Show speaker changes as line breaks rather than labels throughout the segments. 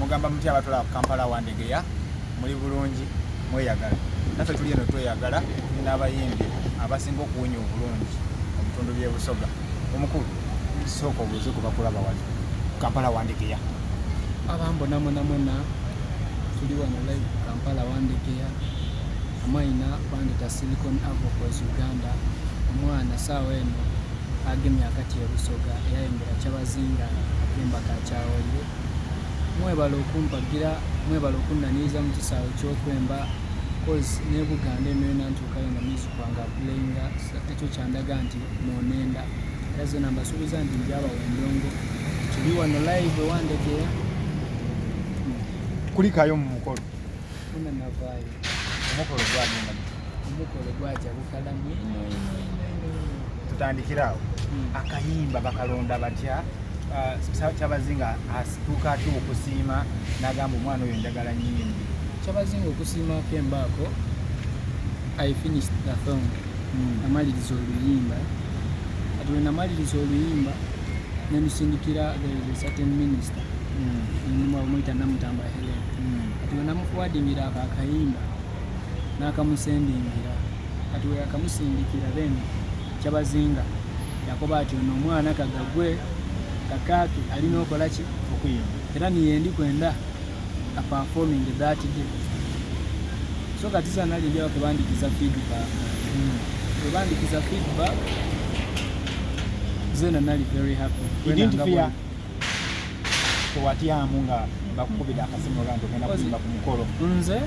mugamba muti abatwala Kampala wandegeya muli bulungi mweyagala naffe tuli eno tweyagala n'abayimbi abasinga okuwunya obulungi mu bitundu by'e Busoga. Omukulu sooka obuuze ku bakulaba wali Kampala wandegeya.
Abambona mona tuli wano live Kampala wandegeya amaina bandita Cilcon Avokoz Uganda omwana saawa eno agemye akati ya Busoga Eyayimbira Kyabazinga akemba kakyawoire. Mwebala okumpagira mwebala okunnaniiza mu kisaawe ky'okwemba cause ne Buganda eno ntuukayo nga music wange akulenga ekyo kyandaga nti nonenda era zena mbasuubiza nti ndyaba wendongo tuli wano live wandegeya.
Kulikayo mu mukolo
Una navaayo
omukolo gwagenda
omukolo gwajabukala mwino
tutandikirawo akayimba bakalonda batya Kyabazinga asituka ati okusiima n'agamba omwana oyo njagala nnyimbi.
Kyabazinga okusiima akembaako I finished the song namaliriza oluyimba kati we namaliriza oluyimba nemusindikira there is a certain minister nimwamuyita Namutamba Helen kati we namufuwadingira ako akayimba n'akamusendingira kati we akamusindikira then Kyabazinga yakoba ati ono omwana kagagwe kakake alina okola ki
okuyimba
era niye ndi kwenda a performing that day. So kati sana nalindira okubandikiza feedback kubandikiza feedback zena nali very happy.
Identify kuwatyamu nga bakukubira akasimu gange ogenda kuyimba ku mukolo
nze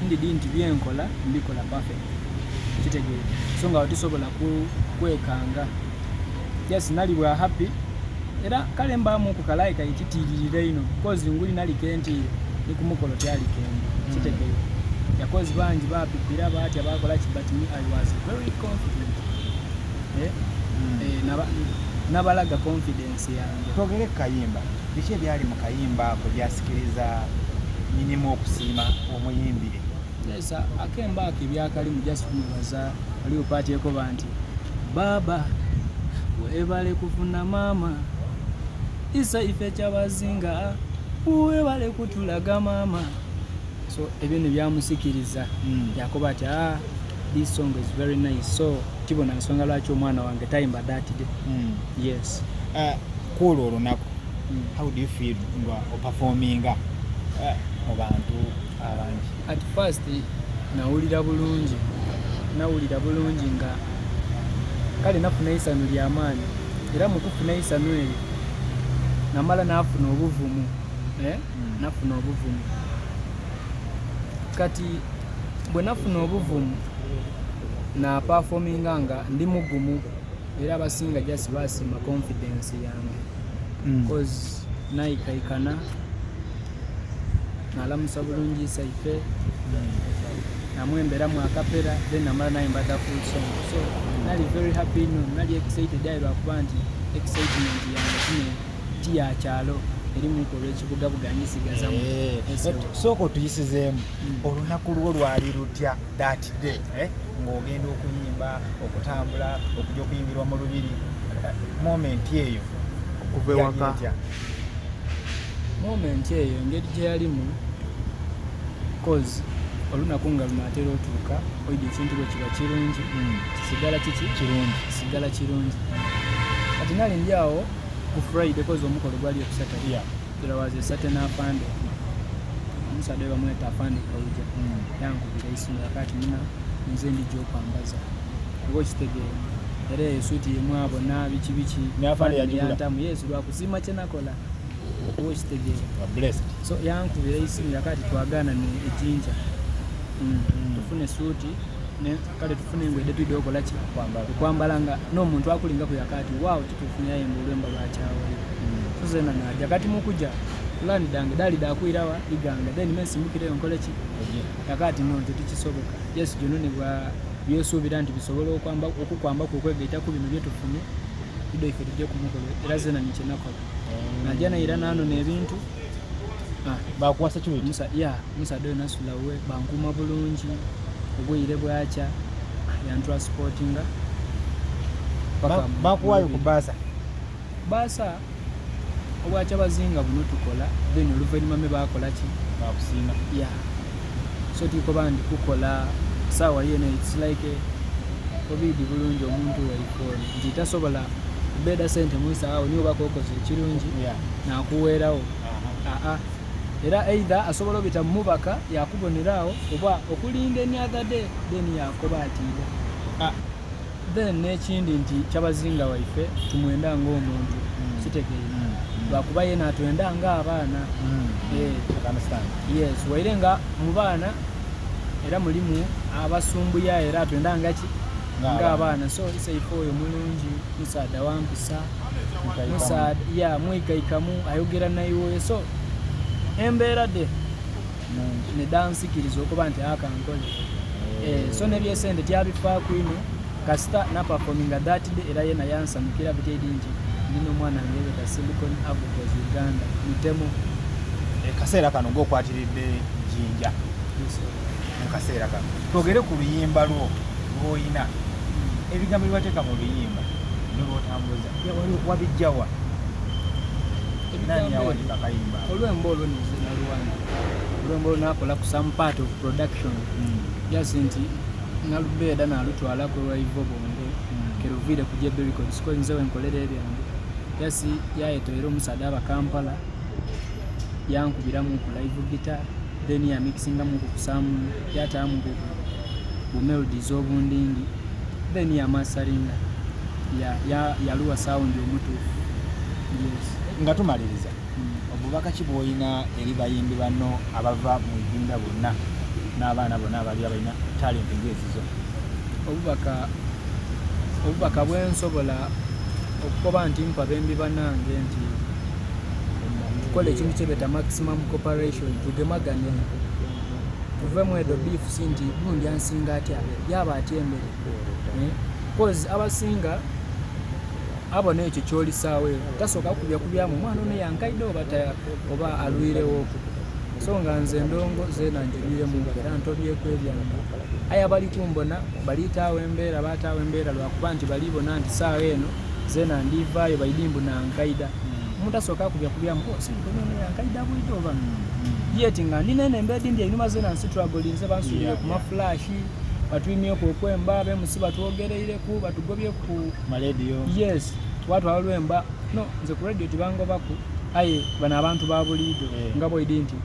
ndidi nti byenkola mbikola perfect kitegeere so nga watisobola kwekanga yes nali bwa happy era kale mbaamu okukalayika ekitiririre ino kozi nguli nali kentire ni ku mukolo tyali kendi kitegeere yakozi bangi bapipira batya bakola ki but me I was very confident nabalaga confidence yange.
Twogere kayimba biki ebyali mu kayimba ako byasikiriza nyinimu okusiima omuyimbire?
Yes, akemba ako ebyakalimu just kumubaza waliwo paati ekoba nti baba webale kufuna mama isa ife Kyabazinga webale kutulaga mama so ebyo ne byamusikiriza yakoba ati this song is very nice so kibona nsonga lwaki omwana wange tayimba that day. Yes.
Kuolwo olunaku how do you feel nga performinga mu bantu abangi?
At first nawulira bulungi nga kale nafuna isanu ly'amaanyi era mu kufuna isanu eryo namala nafuna obuvumu nafuna obuvumu kati bwe nafuna obuvumu na performinga nga ndi mugumu era abasinga just basima confidence yange cause naikaikana nalamusa bulungi isaife namwembera mu akapera then namala nayimba the full song so nali very happy nali excited ayo lwakuba nti excitement yange kine tiyakyalo eri mukolo ekibuga buganyisigazamu
sooka tuyisizeemu olunaku lwo lwali lutya that day ng'ogenda okuyimba okutambula okujja okuyimbirwa mu lubiri moment eyo okuva ewaka
moment eyo engeri gye yalimu cause olunaku nga lunaatera otuuka oidde ekintu bwe kiba kirungi kisigala kisigala kirungi kati nali ndi awo ku Friday cause omukolo gwali ku Saturday there was a certain afande omusadde bamweta afande Kawuja yankubira isimu yakati nina nze ndijja okwambaza oba okitegeera era esuuti yemwabo biki
n'afande
yantamu yesu lwakusiima kye nakola oba okitegeera so yankubira isimu yakati twagaana ne ejinja tufune suuti kale tufune engwede tudde okola ki okwambala nga n'omuntu akulinga ku yakati waawo tutufune yayemba olwemba lwakyawayo so zena najja kati mukujja lani dange dali dakwirawa iganga then mensimukireyo nkole ki yakati no tetukisoboka yesu jonone bwa byesuubira nti bisobola okukwambaku okwegaita ku bino byetufunye tudde ife tujje ku mukolo era zena nikyenakola najja nayira naano n'ebintu
bakuwasa kimu
musadde oyo nasulawe bankuma bulungi obwire bwakya obwa Kyabazinga buno tukola then oluvannyuma me bakola ki
babusiima
yeah so tukoba ndi kukola sawa yene it's like obidi bulungi omuntu waifoni nti tasobola kubeda sente muisa awo niyo bakokoze ekirungi nakuweerawo era either asobola obita mubaka yakubonerawo oba okulinda any other day then yakoba atiida then n'ekindi nti Kyabazinga waife tumwenda ng'omuntu kitegeera lwakuba yena atwenda ng'abaana yes waire nga mu baana era mulimu abasumbuya era atwenda ng'abaana so isaife oyo mulungi musaada wampisa musaada mwikaikamu ayogera nayiwe so embeera de ne dansikiriza okuba nti akankole so nebyesente tyabifaako ino kasita na performinga that day era yena yansamukira bitedi nti nino mwana ngebe ta Cilcon Avokoz Uganda mutemo
kaseera kano ng'okwatiridde Jinja mu kaseera kano twogere ku luyimba lwo lw'oyina ebigambo bibateeka mu luyimba nolwotambuza wabijjawa nani yawandika akayimba
olwembo olwo nizina luwandi olwembo olwo nakola ku some part of production yasi nti nalubeeda nalutwala ku live bongo keruvire ku Jebe Records ko nzewe nkolera ebyange yasi yayetoera omusaada aba Kampala yankubiramu ku live guitar then ya mixingamu ku some yataamu ku melodies obundingi then ya masteringa yaluwa sound omutuufu yes
nga tumaliriza obubaka ki bw'olina eri bayimbi bano abava mu Uganda bonna n'abaana bonna abali abalina talent ng'ezizo obubaka bwensobola okukoba nti mpa bembi banange nti tukola ekintu kyebeta maximum cooperation tugemagane tuvemu edo beef sinti gundi ansinga atya yaba atya embere cause abasinga abona ekyo kyoli saawe tasooka kubyamu mwana ono yankaide oba alwirewo so nga nze ndongo zeena njuliremu era ntobyeko ebyange aye abali kumbona baliitaawo embeera baataawo embeera lwakuba nti balibona nti saawa eno zeena ndivaayo baidimbu nankaida omuntu asooka kubyamu ono yankaida bwite oba yeti nga ninene embeedi ndi einuma zeena nsituragolinze bansuulire ku mafulashi batwimyeko okwemba bemusi batwogereireku batugobye ku radio
yes twatwala lwemba no nze ku radio tibangobaku aye bano abantu babuliido nga bwoidi nti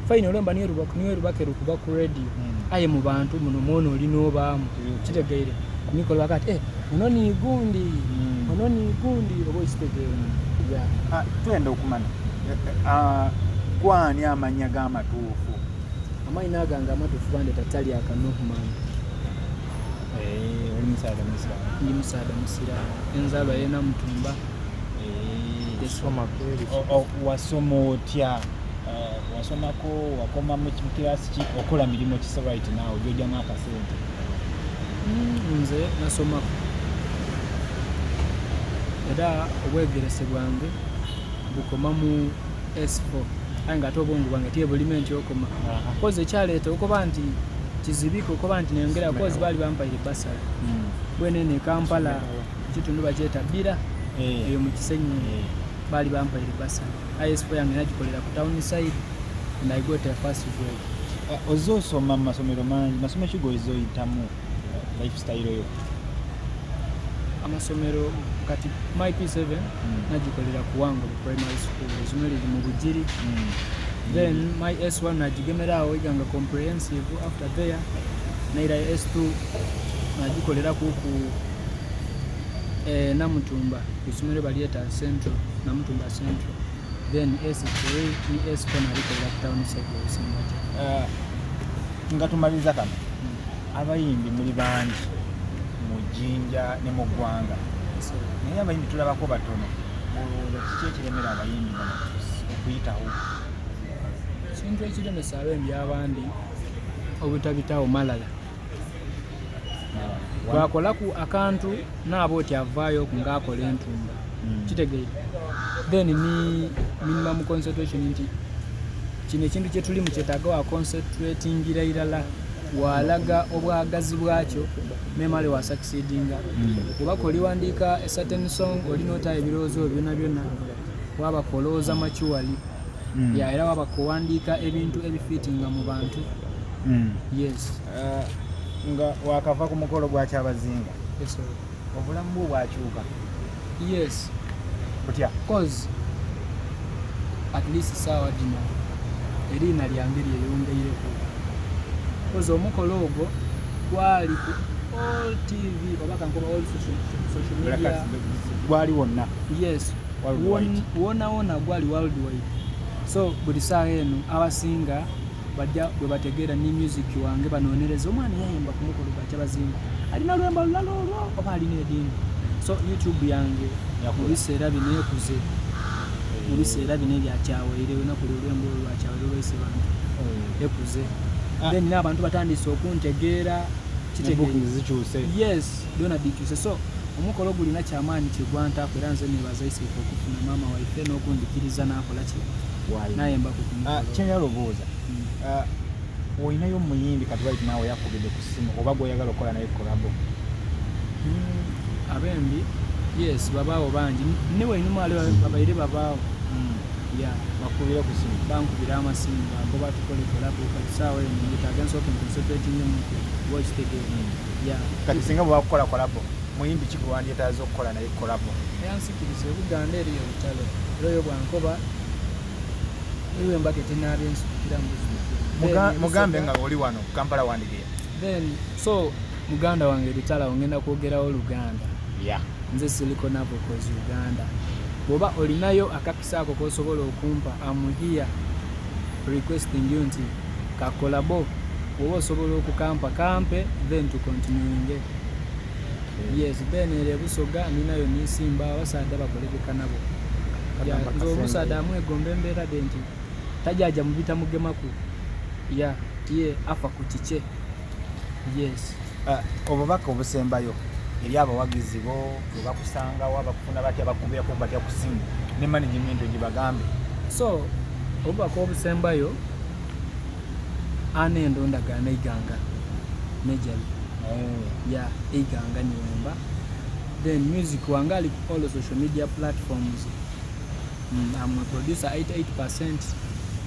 faina olwemba niyo rubake rukuba ku radio aye mu bantu muno mwono olina obaamu kitegeire nikola kati ono ni gundi oba ekitegeire
twenda okumanya gwani amanya g'amatuufu
amaina agange amatuufu bande tatali akanuhman
oli musaada musira
ndi musaada musira enzalwa yena mutumba
wasoma otya wasomako wakoma mu kirasi ki okola mirimu kisa right now gyojjamu akasente
nze nasomako era obwegerese bwange bukoma mu S4 aye nga ate obwongo bwange tyebulimenti okoma kozi ekyaleeta okuba nti kizibika okuba nti neyongera kozi baali bampaire basala bwenene Kampala kitundu bakyeta bira eyo mu Kisenyi baali bampaire basala S4 yange nagikolera ku town side and I got a first grade
ozosoma mu masomero mangi masomo ki gozoyitamu lifestyle yo
amasomero kati my P7 nagikolera ku Wango primary school ezino liri mu Bugiri then my S1 nagigemerawo iganga comprehensive after there naira S2 nagikolera ku Namutumba isomero balieta Central Namutumba Central then S3 ni S4 nagikolera ku town side ya Usimbaja
nga tumaliza kano abayimbi muli bangi mu Jinja ne mu ggwanga naye abayimbi tulabako batono kiki ekiremera abayimbi okuyitawo
kintu ekiremesa abembi abandi obutabitawo malala bwakolaku akantu naaba oti avaayo ngaakola entumba kitegeire then ni minimum concentration nti kino ekintu kyetulimu kyetaaga wa concentratingira irala walaga obwagazi bwakyo memale wa succeedinga kubaka oliwandiika a certain song olina otaayo ebirowoozo byonna byonna waba kolooza machuwali ya era waba kuwandiika ebintu ebifitinga mu bantu yes
nga wakava ku mukolo gwa Kyabazinga
yes
obulamu bwo bwakyuka
yes
butya
cause at least sawa dino erina lyange lyeyongeireko cause omukolo ogwo gwali ku all TV babaka nkoba all social media
gwali wonna
yes wona gwali worldwide so buli saa eno abasinga bajja bwe bategeera ni music wange banonereza omwana yayimba ku mukolo gwa Kyabazinga alina lwemba lulala olwo oba alina edini so YouTube yange mu biseera bino ekuze mu biseera bino ebyakyawaire wenaku lwemba lwakyawaire lwese bantu ekuze then n'abantu batandise okuntegeera
zikyuse
yes dona dikyuse so omukolo gulina kyamaanyi kigwanta era nze nebaza Isaac okufuna maama waife n'okundikiriza n'akola ki nayemba ku
kyenyalobooza olinayo omuyimbi kati bali naawe yakubidde ku ssimu oba gwoyagala okukola naye kolabo
abembi yes babaawo bangi niwe inyuma wale babaire babaawo ya
bakubira ku ssimu
bankubira amasimu bango batukole kolabo kati saawa eno ngitaaga nsooke nconcentrating mu watch the game ya
kati singa bwakukola kolabo muyimbi kikuwandyetaaza okukola naye kolabo
yansikiriza Buganda eriyo olutalo eroyo bwankoba iwe mbake tenaabye nsukira
mugambe nga oli wano Kampala wandigeya
then so muganda wange bitala ongenda kwogerawo Luganda nze Cilcon Avokoz Uganda bwoba olinayo akakisaako kosobola okumpa amuhiya requesting you nti kakolabo bwoba osobola okukampa kampe then tukontinuinge yes then ere busoga ninayo nisimba abasaadde bakolebeka nabo nze omusaadde amwegomba embeera de nti tajaja mubita mugemaku ye afa ku kike yes
obubaka obusembayo eri abawagizi bo webakusangawo abakufuna batya bakubirako batya ku ssimu ne management gibagambe
so obubaka obusembayo ana endondagaana iganga nejali iganga niwemba then music wange ali ku all social media platforms I'm a producer 88%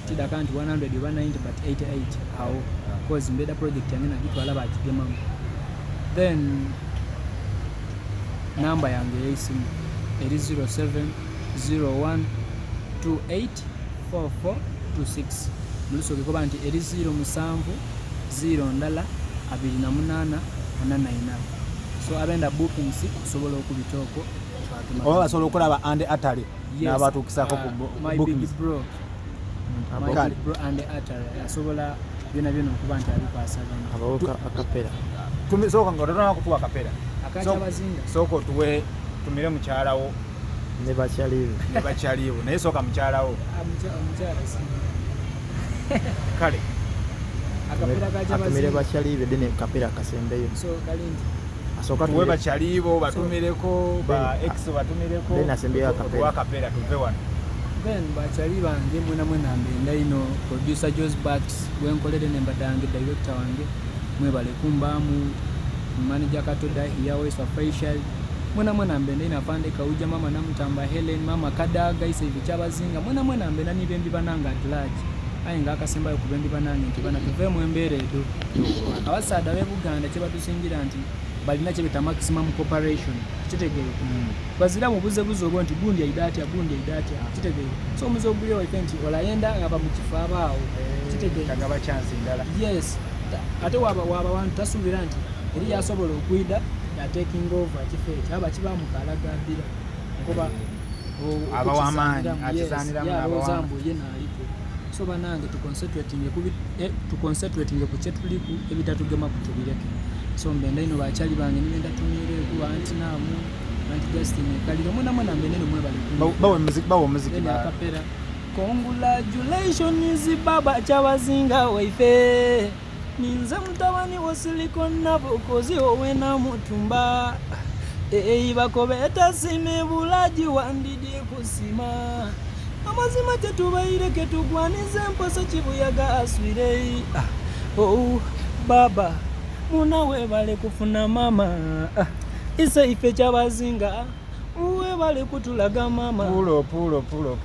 tida kanti 100 over 90 but 88 how cause mbeda project yange nagitwala bakigemamu then number yange y'esimu eri 0701284426 mulisoke kuba nti eri 07 0 so abenda bookings kusobola okubitooko
oba basobola okulaba ande atale n'abatuukisako ku bookings
bro ande atale asobola byonna okuba nti abipasaganya
abawoka akapera
sooka nga otatona kutuwa akapera
akakyabazinga
sooka otuwe tumire mukyalawo
ne
bakyaliwo naye sooka mukyalawo
omukyala
kale
atumire bakyaliibe dene kapera akasembeyo
so kalindi
asooka
tuwe bakyaliibo batumireko ba ex batumireko
dene asembeyo
akapera tuve wano
then bakyali bange mwena mbenda ino producer Jos Bats gwenkolere nembadange director wange mwebale kumbaamu manager Katoda yawe facial mwena mbenda ina pande kauja mama namutamba Helen mama Kadaga Isaac Kyabazinga mwena mbenda nibembi bananga atlaji ayinga akasembayo kubembi banange nti bana tuve mu embeera edo abasaadde b'e Buganda kye batusingira nti balina kye bita maximum cooperation kitegeere bazira mu buzebuze obwo nti gundi aidatya kitegeere so omuze ogulyo waife nti olayenda nga bamukifa abaawo kitegeere
kagaba chance ndala
yes ate waba wantu tasuubira nti eri yasobola okwida ya taking over kifeeki aba kibamukalagambira nkuba
abawamaanyi akizaniramu
n'abawambuye naaliko so banange tuconcentrating ku kye tuliku ebitatugema kutubireke so mbenda ino bakyali bange nibenda tumire ku antinamu anti-Justin kaliro mwena mbenda ino mwebale
bawo muziki
akapera congratulations baba Kyabazinga waife ninze mutabani wa Cilcon Avokoz owena mutumba bakobeta sime bulaji wandidi kusima amazima tetubaireke tugwanize mposo kibuyaga aswire baba muna webale kufuna mama Isaac Kyabazinga bali kutulaga mama
pulo